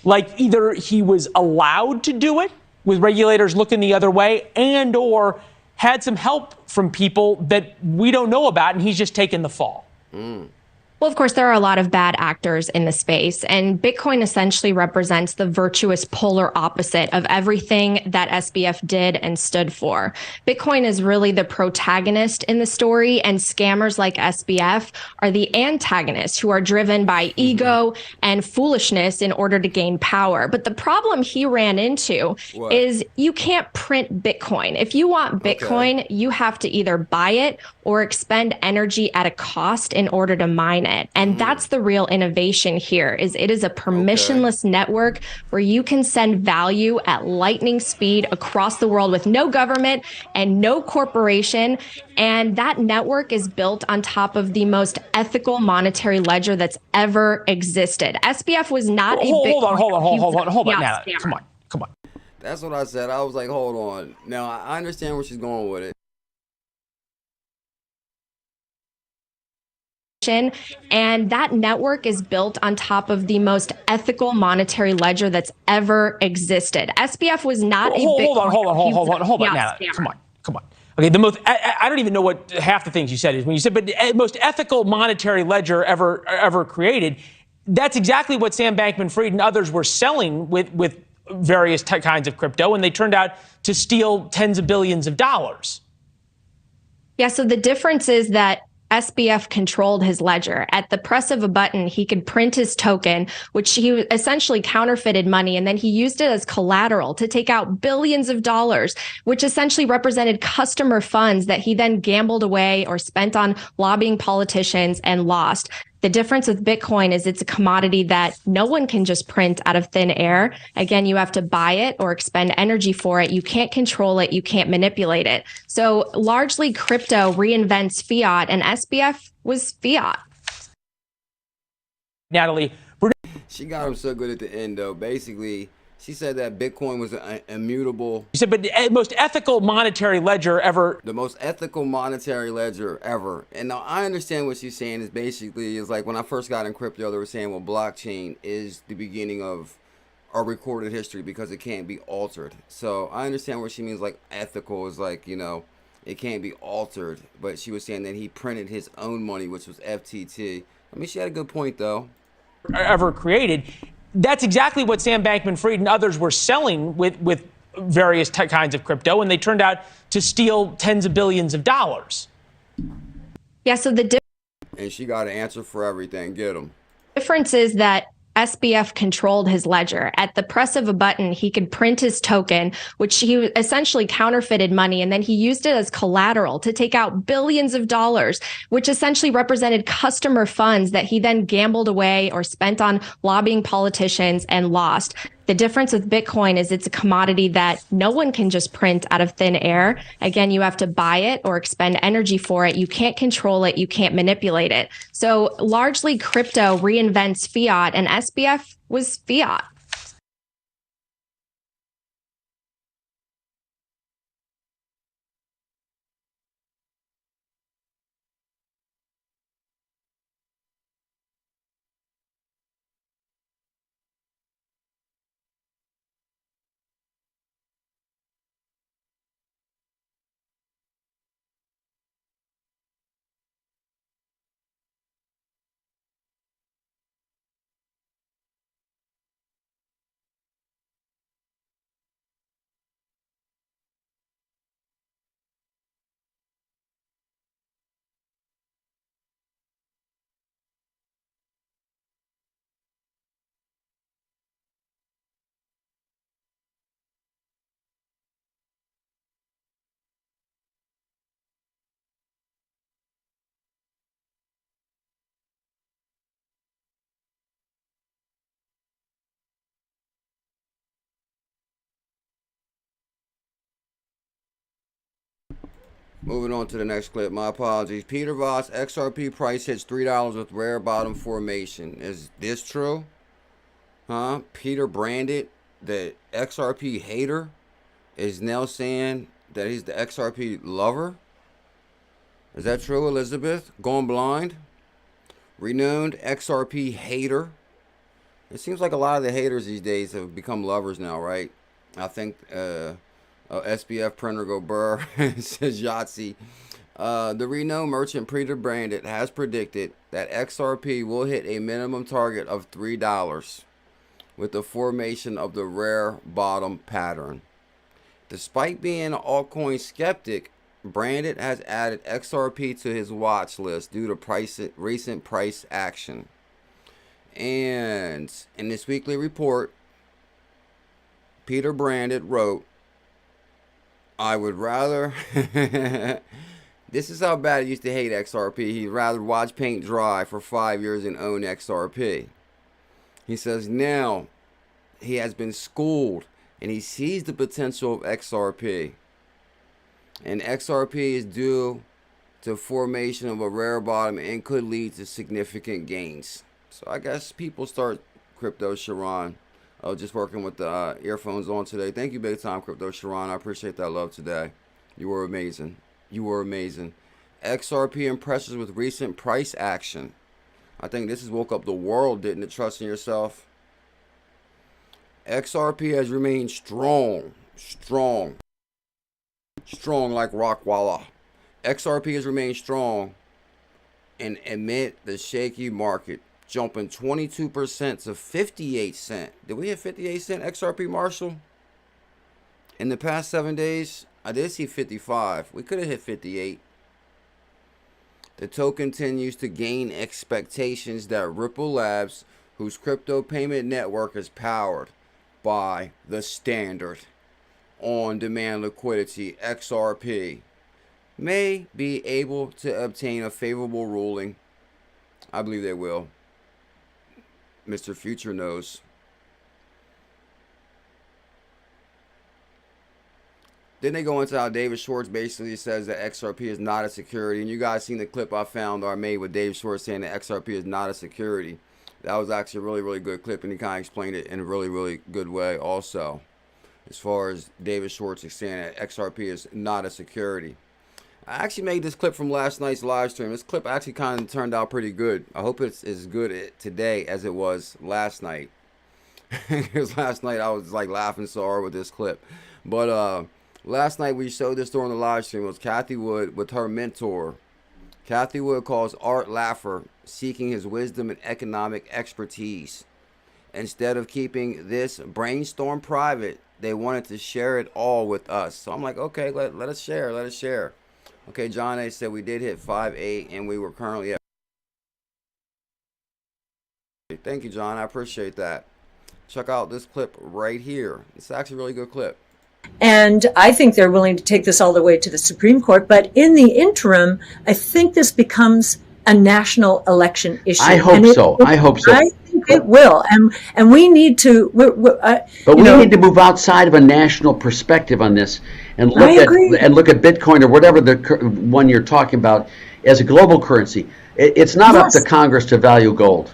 Like either he was allowed to do it with regulators looking the other way, and or had some help from people that we don't know about, and he's just taken the fall. Well, of course, there are a lot of bad actors in the space, and Bitcoin essentially represents the virtuous polar opposite of everything that SBF did and stood for. Bitcoin is really the protagonist in the story, and scammers like SBF are the antagonists who are driven by ego and foolishness in order to gain power. But the problem he ran into is you can't print Bitcoin. If you want Bitcoin, you have to either buy it or expend energy at a cost in order to mine it. And that's the real innovation here. It is a permissionless network where you can send value at lightning speed across the world with no government and no corporation. And that network is built on top of the most ethical monetary ledger that's ever existed. SBF was not a Bitcoin. Hold on. Now, come on. That's what I said. I was like, hold on. Now I understand where she's going with it. And that network is built on top of the most ethical monetary ledger that's ever existed. SBF was not a Bitcoin. Hold on. Now, come on. Okay, I don't even know what half the things you said is when you said, but the most ethical monetary ledger ever created. That's exactly what Sam Bankman-Fried and others were selling with various kinds of crypto, and they turned out to steal tens of billions of dollars. Yeah, so the difference is that SBF controlled his ledger. At the press of a button, he could print his token, which he essentially counterfeited money, and then he used it as collateral to take out billions of dollars, which essentially represented customer funds that he then gambled away or spent on lobbying politicians and lost. The difference with Bitcoin is it's a commodity that no one can just print out of thin air. Again, you have to buy it or expend energy for it. You can't control it. You can't manipulate it. So largely crypto reinvents fiat, and SBF was fiat. Natalie. She got him so good at the end, though. Basically, she said that Bitcoin was an immutable. You said, but the most ethical monetary ledger ever. The most ethical monetary ledger ever. And now I understand what she's saying is like when I first got in crypto, they were saying, well, blockchain is the beginning of our recorded history because it can't be altered. So I understand what she means, like ethical is like, it can't be altered. But she was saying that he printed his own money, which was FTT. I mean, she had a good point, though. Ever created. That's exactly what Sam Bankman-Fried and others were selling with various kinds of crypto, and they turned out to steal tens of billions of dollars. Yeah, so and she got an answer for everything. Get them. Difference is that SBF controlled his ledger. At the press of a button, he could print his token, which he essentially counterfeited money, and then he used it as collateral to take out billions of dollars, which essentially represented customer funds that he then gambled away or spent on lobbying politicians and lost. The difference with Bitcoin is it's a commodity that no one can just print out of thin air. Again, you have to buy it or expend energy for it. You can't control it. You can't manipulate it. So largely crypto reinvents fiat, and SBF was fiat. Moving on to the next clip. My apologies. Peter Voss, XRP price hits $3 with rare bottom formation. Is this true? Huh? Peter Branded, the XRP hater, is now saying that he's the XRP lover. Is that true, Elizabeth? Gone blind? Renowned XRP hater. It seems like a lot of the haters these days have become lovers now, right? I think SBF printer go burr, says Yahtzee. The renowned merchant Peter Branded has predicted that XRP will hit a minimum target of $3 with the formation of the rare bottom pattern. Despite being an altcoin skeptic, Branded has added XRP to his watch list due to recent price action. And in this weekly report, Peter Branded wrote, I would rather, this is how bad he used to hate XRP. He'd rather watch paint dry for 5 years than own XRP. He says now he has been schooled and he sees the potential of XRP. And XRP is due to formation of a rare bottom and could lead to significant gains. So I guess people start Crypto Sharon. Just working with the earphones on today. Thank you big time, Crypto Sharon. I appreciate that love today. You were amazing. You were amazing. XRP impresses with recent price action. I think this has woke up the world, didn't it? Trust in yourself. XRP has remained strong like Rockwalla. XRP has remained strong and amid the shaky market, jumping 22% to 58 cents. Did we hit 58 cent XRP, Marshall? In the past 7 days, I did see 55. We could have hit 58. The token continues to gain expectations that Ripple Labs, whose crypto payment network is powered by the standard on-demand liquidity XRP, may be able to obtain a favorable ruling. I believe they will. Mr. Future knows. Then they go into how David Schwartz basically says that XRP is not a security. And you guys seen the clip I found or made with Dave Schwartz saying that XRP is not a security. That was actually a really, really good clip, and he kind of explained it in a really, really good way also. As far as David Schwartz is saying that XRP is not a security. I actually made this clip from last night's live stream. This clip actually kind of turned out pretty good. I hope it's as good today as it was last night. Because last night I was like laughing so hard with this clip. But last night we showed this during the live stream. It was Cathie Wood with her mentor. Cathie Wood calls Art Laffer, seeking his wisdom and economic expertise. Instead of keeping this brainstorm private, they wanted to share it all with us. So I'm like, okay, let us share, let us share. Okay, John A said we did hit 5.8 and we were currently at. Thank you, John. I appreciate that. Check out this clip right here. It's actually a really good clip. And I think they're willing to take this all the way to the Supreme Court. But in the interim, I think this becomes a national election issue. I hope so. I hope so. I think it will. And we need to. But we need to move outside of a national perspective on this and look at Bitcoin or whatever the one you're talking about as a global currency. It's not up to Congress to value gold.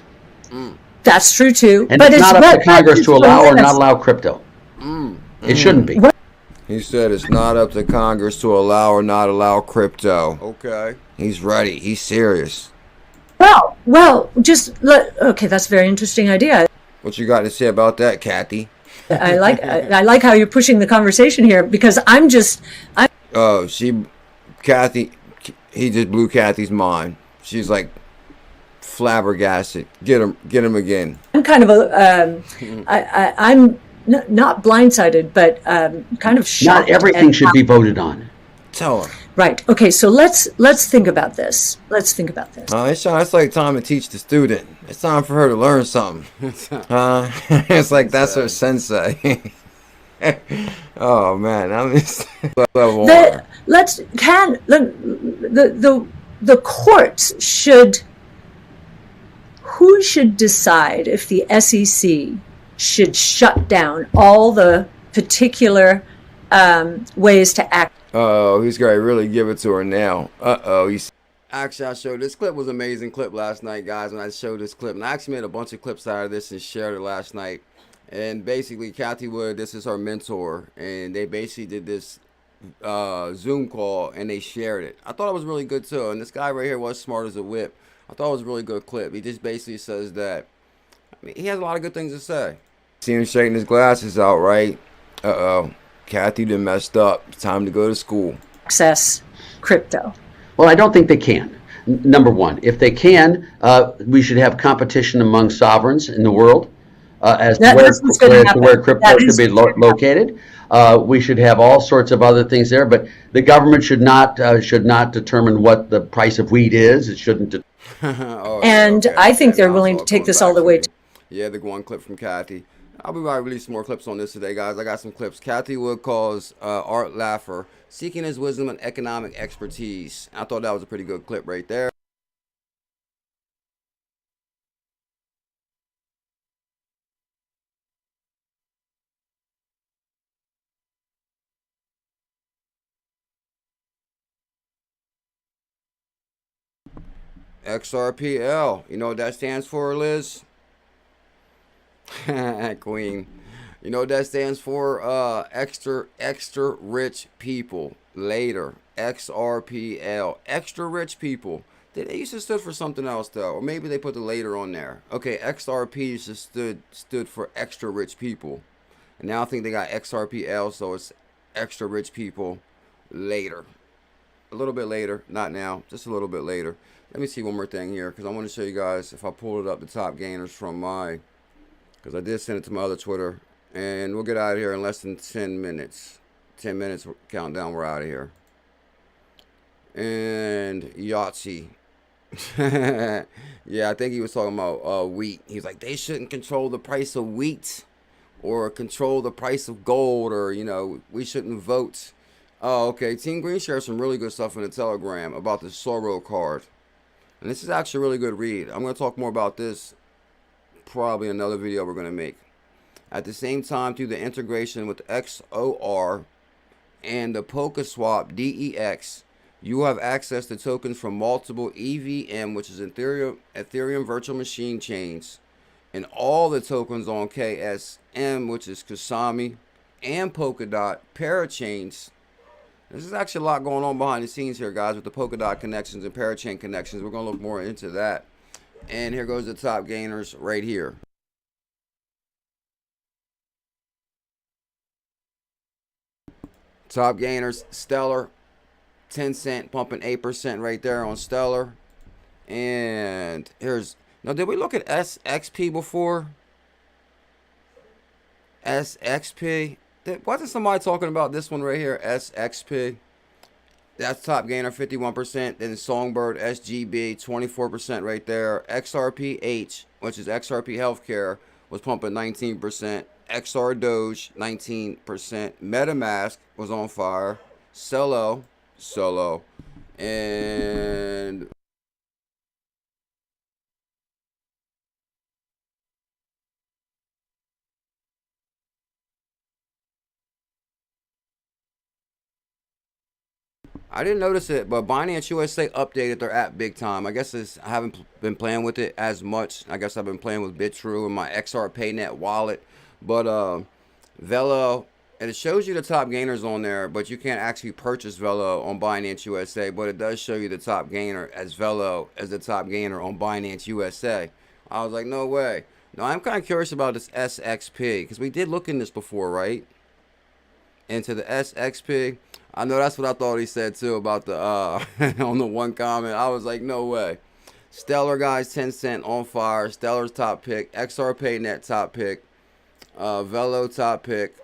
That's true too. And but it's not up to Congress to allow or not allow crypto. It shouldn't be. He said it's not up to Congress to allow or not allow crypto. Okay. He's ready. He's serious. Well, okay, that's a very interesting idea. What you got to say about that, Kathy? I like how you're pushing the conversation here because Kathy, he just blew Kathy's mind. She's like flabbergasted. Get him again. I'm kind of I'm not blindsided, but kind of shocked. Not everything should be voted on. Tell her. Right. Okay. So let's think about this. It's like time to teach the student. It's time for her to learn something. It's like that's her sensei. Oh man, the courts should. Who should decide if the SEC should shut down all the particular ways to act. Oh, he's going to really give it to her now. Actually, I showed this clip was an amazing clip last night, guys, when I showed this clip. And I actually made a bunch of clips out of this and shared it last night. And basically, Cathie Wood, this is her mentor. And they basically did this Zoom call and they shared it. I thought it was really good, too. And this guy right here was smart as a whip. I thought it was a really good clip. He just basically says that, I mean, he has a lot of good things to say. See him shaking his glasses out, right? Cathie done messed up. It's time to go to school. Access crypto. Well, I don't think they can. Number one, if they can, we should have competition among sovereigns in the world as to where crypto should be located. We should have all sorts of other things there, but the government should not determine what the price of wheat is. It shouldn't. I think they're willing to take this all the way to. Yeah, the one clip from Cathie. I'll be releasing more clips on this today, guys. I got some clips. Cathie Wood calls Art Laffer, seeking his wisdom and economic expertise. I thought that was a pretty good clip right there. XRPL. You know what that stands for, Liz? Queen. You know what that stands for? Extra rich people. Later. XRPL. Extra rich people. They used to stood for something else, though. Or maybe they put the later on there. Okay, XRP just stood for extra rich people. And now I think they got XRPL, so it's extra rich people later. A little bit later. Not now. Just a little bit later. Let me see one more thing here, because I want to show you guys, if I pull it up, the top gainers from my, because I did send it to my other Twitter, and we'll get out of here in less than 10 minutes. 10 minutes countdown, we're out of here. And Yahtzee. Yeah, I think he was talking about wheat. He's like, they shouldn't control the price of wheat or control the price of gold, or, you know, we shouldn't vote. Oh, okay. Team Green shares some really good stuff in the Telegram about the Sorrow card. And this is actually a really good read. I'm going to talk more about this probably in another video we're going to make. At the same time, through the integration with XOR and the PokerSwap DEX, you have access to tokens from multiple EVM, which is Ethereum Virtual Machine chains, and all the tokens on KSM, which is Kusama, and Polkadot parachains. This is actually a lot going on behind the scenes here, guys, with the Polkadot connections and parachain connections. We're going to look more into that. And here goes the top gainers right here. Top gainers, Stellar, 10 cent, pumping 8% right there on Stellar. And here's, now did we look at SXP before? SXP? Wasn't somebody talking about this one right here, SXP? That's top gainer, 51%. Then Songbird, SGB, 24% right there. XRPH, which is XRP Healthcare, was pumping 19%. XR Doge, 19%. MetaMask was on fire. Solo, and I didn't notice it, but Binance USA updated their app big time. I guess I haven't been playing with it as much. I guess I've been playing with BitTrue and my XRPayNet wallet. But VELO, and it shows you the top gainers on there, but you can't actually purchase VELO on Binance USA. But it does show you the top gainer as VELO as the top gainer on Binance USA. I was like, no way. Now, I'm kind of curious about this SXP, because we did look in this before, right? Into the SXP. I know that's what I thought he said too about the on the one comment. I was like, no way. Stellar, guys, 10 cent on fire. Stellar's top pick. XRPayNet top pick. VELO top pick.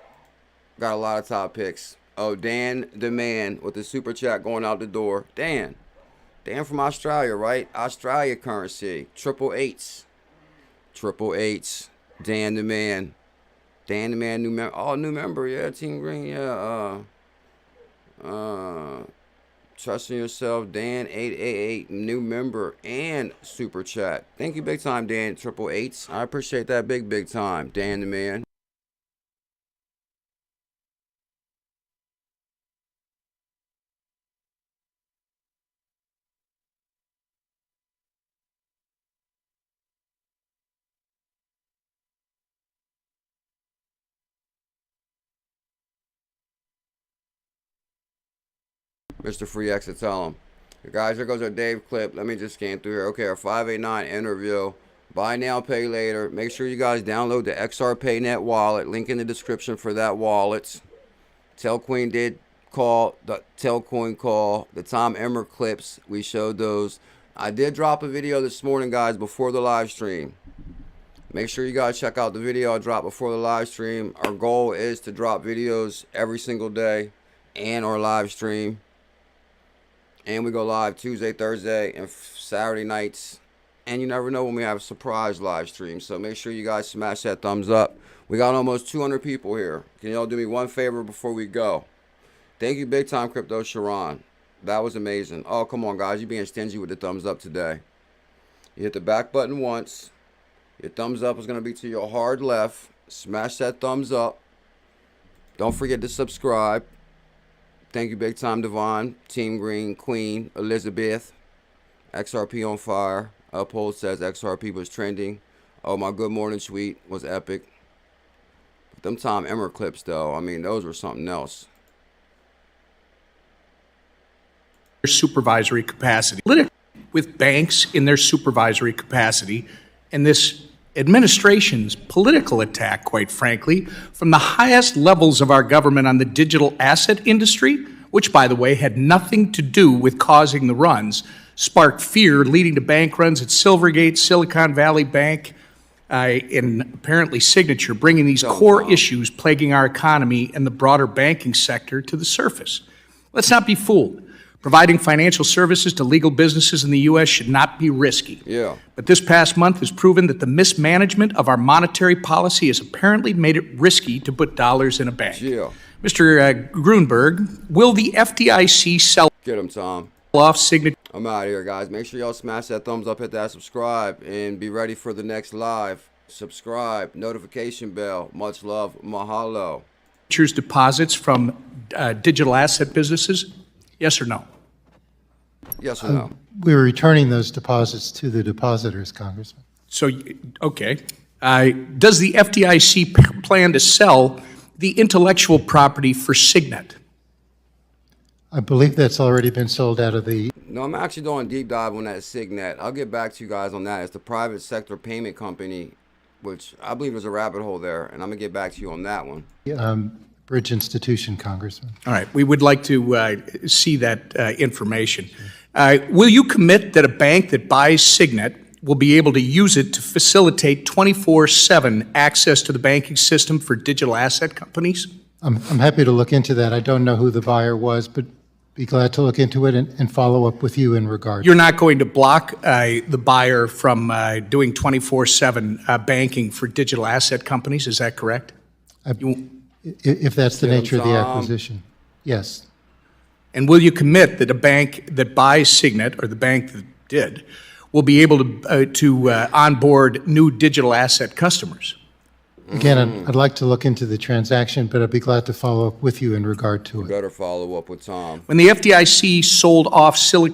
Got a lot of top picks. Oh, Dan the man with the super chat going out the door. Dan from Australia, right? Australia currency. Triple eights. Dan the man. New member. Oh, new member. Yeah, Team Green. Yeah. Trusting yourself, Dan 888, new member and super chat. Thank you big time, Dan 888. I appreciate that big time, Dan the man. Mr. Free Exit, tell him. Guys, here goes our Dave clip. Let me just scan through here. Okay, our 589 interview. Buy now, pay later. Make sure you guys download the XRPayNet wallet. Link in the description for that wallet. Tell Queen did call, the Tell Coin call, the Tom Emmer clips. We showed those. I did drop a video this morning, guys, before the live stream. Make sure you guys check out the video I dropped before the live stream. Our goal is to drop videos every single day and our live stream. And we go live Tuesday, Thursday, and Saturday nights. And you never know when we have a surprise live stream. So make sure you guys smash that thumbs up. We got almost 200 people here. Can y'all do me one favor before we go? Thank you, Big Time Crypto Sharon. That was amazing. Oh, come on, guys. You're being stingy with the thumbs up today. You hit the back button once. Your thumbs up is going to be to your hard left. Smash that thumbs up. Don't forget to subscribe. Thank you, Big Time Devon, Team Green, Queen, Elizabeth, XRP on fire. Uphold says XRP was trending. Oh, my good morning tweet was epic. But them Tom Emmer clips, though, I mean, those were something else. Supervisory capacity. With banks in their supervisory capacity, and this administration's political attack, quite frankly, from the highest levels of our government on the digital asset industry, which, by the way, had nothing to do with causing the runs, sparked fear, leading to bank runs at Silvergate, Silicon Valley Bank, and apparently Signature, bringing these core issues plaguing our economy and the broader banking sector to the surface. Let's not be fooled. Providing financial services to legal businesses in the U.S. should not be risky. Yeah. But this past month has proven that the mismanagement of our monetary policy has apparently made it risky to put dollars in a bank. Yeah. Mr. Grunberg, will the FDIC sell Get him, Tom. off Signature? I'm out of here, guys. Make sure y'all smash that thumbs up, hit that subscribe, and be ready for the next live. Subscribe, notification bell. Much love. Mahalo. Deposits from digital asset businesses? Yes or no? Yes or no? We're returning those deposits to the depositors, Congressman. So, okay. Does the FDIC plan to sell the intellectual property for Signet? I believe that's already been sold out of the... No, I'm actually doing a deep dive on that Signet. I'll get back to you guys on that. It's the private sector payment company, which I believe there's a rabbit hole there, and I'm going to get back to you on that one. Bridge institution, Congressman. All right. We would like to see that information. Will you commit that a bank that buys Signet will be able to use it to facilitate 24/7 access to the banking system for digital asset companies? I'm happy to look into that. I don't know who the buyer was, but be glad to look into it and follow up with you in regard. You're not going to block the buyer from doing 24/7 banking for digital asset companies, is that correct? If that's the nature of the acquisition, yes. And will you commit that a bank that buys Signet, or the bank that did, will be able to onboard new digital asset customers? Again, I'd like to look into the transaction, but I'd be glad to follow up with you in regard to it. Better follow up with Tom. When the FDIC sold off Silicon